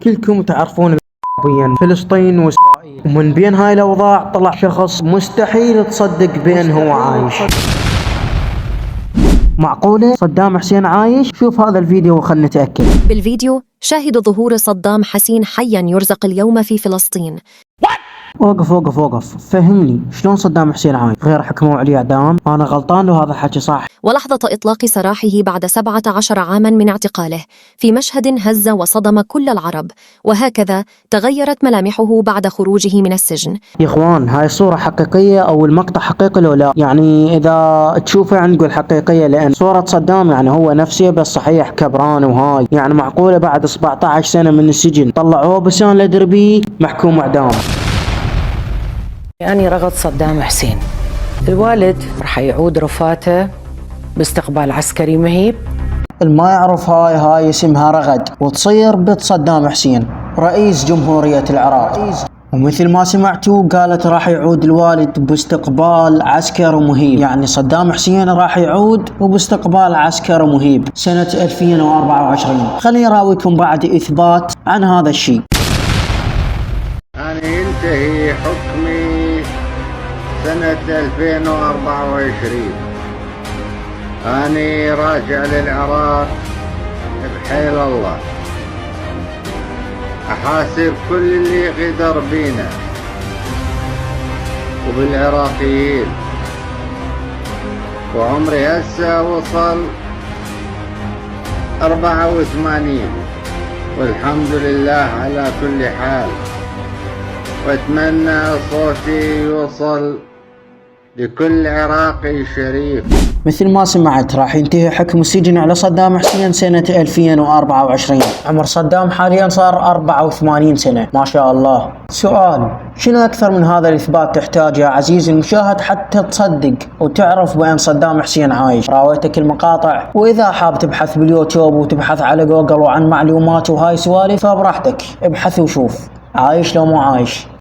كلكم تعرفون بين فلسطين وإسرائيل، ومن بين هاي الأوضاع طلع شخص مستحيل تصدق بأنه هو عايش. معقولة صدام حسين عايش؟ شوف هذا الفيديو وخلنا نتأكد. بالفيديو شاهد ظهور صدام حسين حيا يرزق اليوم في فلسطين. وقف فهمني شلون صدام حسين عايش غير حكموا عليه اعدام؟ انا غلطان لو هذا الحكي صح؟ ولحظة إطلاق سراحه بعد 17 عاما من اعتقاله في مشهد هز وصدم كل العرب، وهكذا تغيرت ملامحه بعد خروجه من السجن. يا اخوان هاي الصورة حقيقية او المقطع حقيقي لو لا؟ يعني اذا تشوفه يعني نقول حقيقية، لان صورة صدام يعني هو نفسه بس صحيح كبران وهاي، يعني معقولة بعد 17 سنة من السجن طلعوه بسان لدربي محكوم اعدام؟ يعني رغد صدام حسين الوالد رح يعود رفاته باستقبال عسكري مهيب. الما يعرف هاي اسمها رغد وتصير بنت صدام حسين رئيس جمهورية العراق، ومثل ما سمعتوا قالت راح يعود الوالد باستقبال عسكري مهيب، يعني صدام حسين راح يعود وباستقبال عسكري مهيب سنة 2024. خليني راويكم بعد إثبات عن هذا الشيء. أنا ينتهي حكمي سنة 2024. أنا راجع للعراق بحيل الله، أحاسب كل اللي غدر بينا وبالعراقيين، وعمري هسه وصل 84 والحمد لله على كل حال، واتمنى صوتي يوصل لكل عراقي شريف. مثل ما سمعت راح ينتهي حكم السجن على صدام حسين سنة 2024. عمر صدام حاليا صار 84 سنة ما شاء الله. سؤال، شنو أكثر من هذا الإثبات تحتاجه عزيزي المشاهد حتى تصدق وتعرف بأن صدام حسين عايش؟ راويتك المقاطع، وإذا حاب تبحث باليوتيوب وتبحث على جوجل وعن معلومات وهاي سوالف فبراحتك ابحث وشوف عايش لو مو عايش.